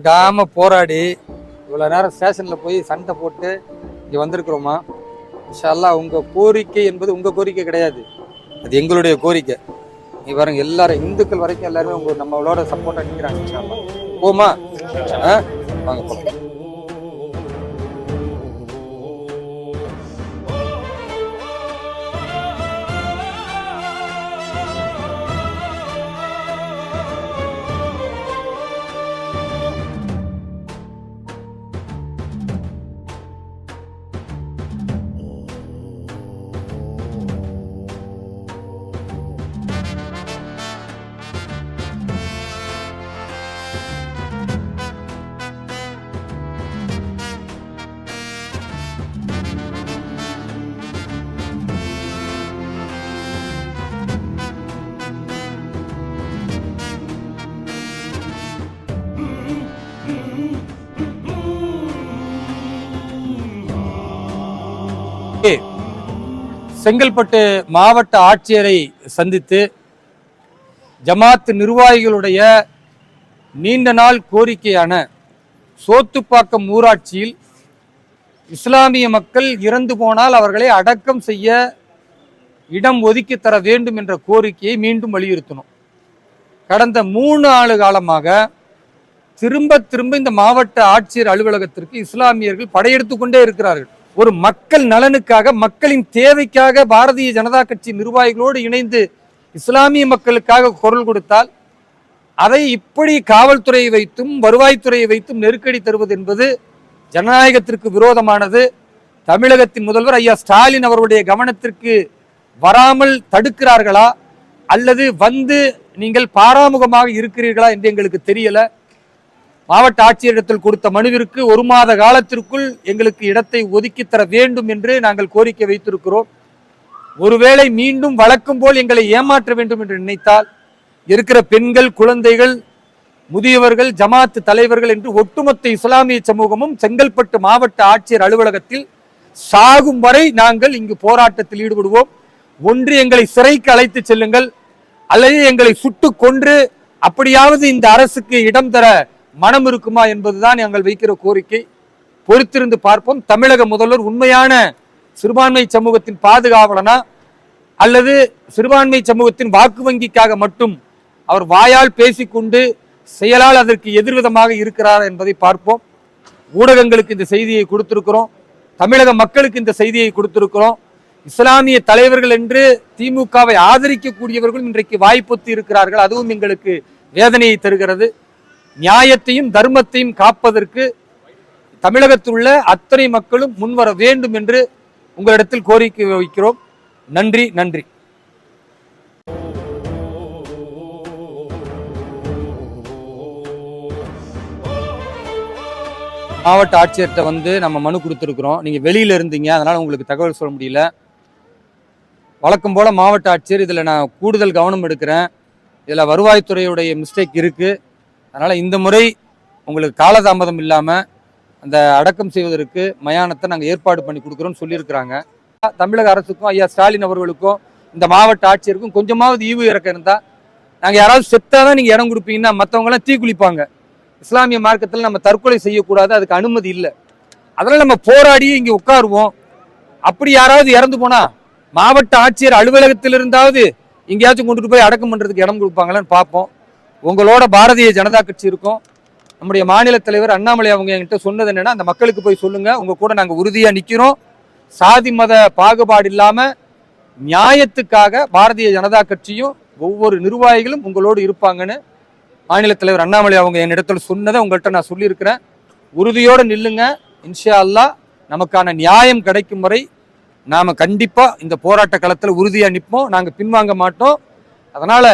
விடாம போராடி இவ்வளவு நேரம் ஸ்டேஷன்ல போய் சண்டை போட்டு இங்க வந்திருக்கிறோமா. இன்ஷா அல்லாஹ் உங்க கோரிக்கை என்பது உங்க கோரிக்கை கிடையாது, அது எங்களுடைய கோரிக்கை. நீ பாருங்க, எல்லாரும் இந்துக்கள் வரைக்கும் எல்லாருமே உங்க நம்மளோட சப்போர்ட்டா நிக்கிறாங்க. இன்ஷா அல்லாஹ் போமா, வாங்க போலாம். செங்கல்பட்டு மாவட்ட ஆட்சியரை சந்தித்து ஜமாத் நிர்வாகிகளுடைய நீண்ட நாள் கோரிக்கையான சோத்துப்பாக்கம் ஊராட்சியில் இஸ்லாமிய மக்கள் இறந்து போனால் அவர்களை அடக்கம் செய்ய இடம் ஒதுக்கி தர வேண்டும் என்ற கோரிக்கையை மீண்டும் வலியுறுத்தணும். கடந்த 3 ஆண்டு காலமாக திரும்ப இந்த மாவட்ட ஆட்சியர் அலுவலகத்திற்கு இஸ்லாமியர்கள் படையெடுத்து கொண்டே இருக்கிறார்கள். ஒரு மக்கள் நலனுக்காக, மக்களின் தேவைக்காக பாரதிய ஜனதா கட்சி நிர்வாகிகளோடு இணைந்து இஸ்லாமிய மக்களுக்காக குரல் கொடுத்தால் அதை இப்படி காவல்துறையை வைத்தும் வருவாய்த்துறையை வைத்தும் நெருக்கடி தருவது என்பது ஜனநாயகத்திற்கு விரோதமானது. தமிழகத்தின் முதல்வர் ஐயா ஸ்டாலின் அவருடைய கவனத்திற்கு வராமல் தடுக்கிறார்களா அல்லது வந்து நீங்கள் பாராமுகமாக இருக்கிறீர்களா என்று எங்களுக்கு தெரியல. மாவட்ட ஆட்சியரிடத்தில் கொடுத்த மனுவிற்கு 1 மாத காலத்திற்குள் எங்களுக்கு இடத்தை ஒதுக்கி தர வேண்டும் என்று நாங்கள் கோரிக்கை வைத்திருக்கிறோம். ஒருவேளை மீண்டும் வழக்கம் போல் எங்களை ஏமாற்ற வேண்டும் என்று நினைத்தால் இருக்கிற பெண்கள், குழந்தைகள், முதியவர்கள், ஜமாத் தலைவர்கள் என்று ஒட்டுமொத்த இஸ்லாமிய சமூகமும் செங்கல்பட்டு மாவட்ட ஆட்சியர் அலுவலகத்தில் சாகும் வரை நாங்கள் இங்கு போராட்டத்தில் ஈடுபடுவோம். ஒன்று எங்களை சிறைக்கு அழைத்து செல்லுங்கள், அல்லது எங்களை சுட்டு கொன்று அப்படியாவது இந்த அரசுக்கு இடம் தர மனம் இருக்குமா என்பதுதான் நாங்கள் வைக்கிற கோரிக்கை. பொறுத்திருந்து பார்ப்போம். தமிழக முதல்வர் உண்மையான சிறுபான்மை சமூகத்தின் பாதுகாவலனா அல்லது சிறுபான்மை சமூகத்தின் வாக்கு வங்கிக்காக மட்டும் அவர் வாயால் பேசிக்கொண்டு செயலால் அதற்கு எதிர்விதமாக இருக்கிறார் என்பதை பார்ப்போம். ஊடகங்களுக்கு இந்த செய்தியை கொடுத்திருக்கிறோம், தமிழக மக்களுக்கு இந்த செய்தியை கொடுத்திருக்கிறோம். இஸ்லாமிய தலைவர்கள் என்று திமுகவை ஆதரிக்கக்கூடியவர்களும் இன்றைக்கு வாய்ப்பொத்தி இருக்கிறார்கள். அதுவும் எங்களுக்கு வேதனையை தருகிறது. நியாயத்தையும் தர்மத்தையும் காப்பதற்கு தமிழகத்தில் உள்ள அத்தனை மக்களும் முன்வர வேண்டும் என்று உங்களிடத்தில் கோரிக்கை வைக்கிறோம். நன்றி நன்றி. மாவட்ட ஆட்சியர்கிட்ட வந்து நம்ம மனு கொடுத்துருக்குறோம். நீங்க வெளியில இருந்தீங்க, அதனால உங்களுக்கு தகவல் சொல்ல முடியல. வழக்கம் போல மாவட்ட ஆட்சியர் இதுல நான் கூடுதல் கவனம் எடுக்கிறேன். இதுல வருவாய்த்துறையுடைய மிஸ்டேக் இருக்கு. அதனால் இந்த முறை உங்களுக்கு காலதாமதம் இல்லாமல் அந்த அடக்கம் செய்வதற்கு மயானத்தை நாங்கள் ஏற்பாடு பண்ணி கொடுக்குறோன்னு சொல்லியிருக்கிறாங்க. தமிழக அரசுக்கும் ஐயா ஸ்டாலின் அவர்களுக்கும் இந்த மாவட்ட ஆட்சியருக்கும் கொஞ்சமாவது ஈவு இறக்கம் இருந்தால், நாங்கள் யாராவது செத்தாதான் நீங்கள் இடம் கொடுப்பீங்கன்னா மற்றவங்களாம் தீக்குளிப்பாங்க. இஸ்லாமிய மார்க்கத்தில் நம்ம தற்கொலை செய்யக்கூடாது, அதுக்கு அனுமதி இல்லை. அதனால் நம்ம போராடி இங்கே உட்காருவோம். அப்படி யாராவது இறந்து போனால் மாவட்ட ஆட்சியர் அலுவலகத்தில் இருந்தாவது எங்கேயாச்சும் கொண்டுட்டு போய் அடக்கம் பண்ணுறதுக்கு இடம் கொடுப்பாங்களான்னு பார்ப்போம். உங்களோட பாரதிய ஜனதா கட்சி இருக்கும். நம்முடைய மாநில தலைவர் அண்ணாமலை அவங்க என்கிட்ட சொன்னது என்னன்னா, அந்த மக்களுக்கு போய் சொல்லுங்க, உங்க கூட நாங்கள் உறுதியா நிற்கிறோம். சாதி மத பாகுபாடு இல்லாம நியாயத்துக்காக பாரதிய ஜனதா கட்சியும் ஒவ்வொரு நிர்வாகிகளும் உங்களோடு இருப்பாங்கன்னு மாநில தலைவர் அண்ணாமலை அவங்க என்னிடத்துல சொன்னதை உங்கள்கிட்ட நான் சொல்லியிருக்கிறேன். உறுதியோடு நில்லுங்க. இன்ஷா அல்லாஹ் நமக்கான நியாயம் கிடைக்கும் வரை நாம கண்டிப்பா இந்த போராட்ட களத்துல உறுதியா நிற்போம். நாங்க பின்வாங்க மாட்டோம். அதனால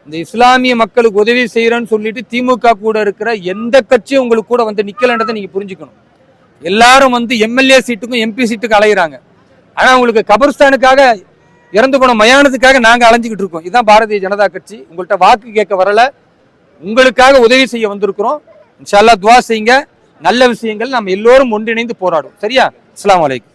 இந்த இஸ்லாமிய மக்களுக்கு உதவி செய்யறேன்னு சொல்லிட்டு திமுக கூட இருக்கிற எந்த கட்சியும் உங்களுக்கு கூட வந்து நிக்கலன்றதை நீங்க புரிஞ்சுக்கணும். எல்லாரும் வந்து எம்எல்ஏ சீட்டுக்கும் எம்பி சீட்டுக்கும் அலையிறாங்க. ஆனா உங்களுக்கு கபர்ஸ்தானுக்காக, இறந்து போன மயானத்துக்காக நாங்க அலைஞ்சுக்கிட்டு இருக்கோம். இதுதான் பாரதிய ஜனதா கட்சி. உங்கள்கிட்ட வாக்கு கேட்க வரல, உங்களுக்காக உதவி செய்ய வந்திருக்கிறோம். இன்ஷா அல்லாஹ் துவா செய்யுங்க. நல்ல விஷயங்கள் நம்ம எல்லோரும் ஒன்றிணைந்து போராடும். சரியா? அஸ்ஸலாமு அலைக்கும்.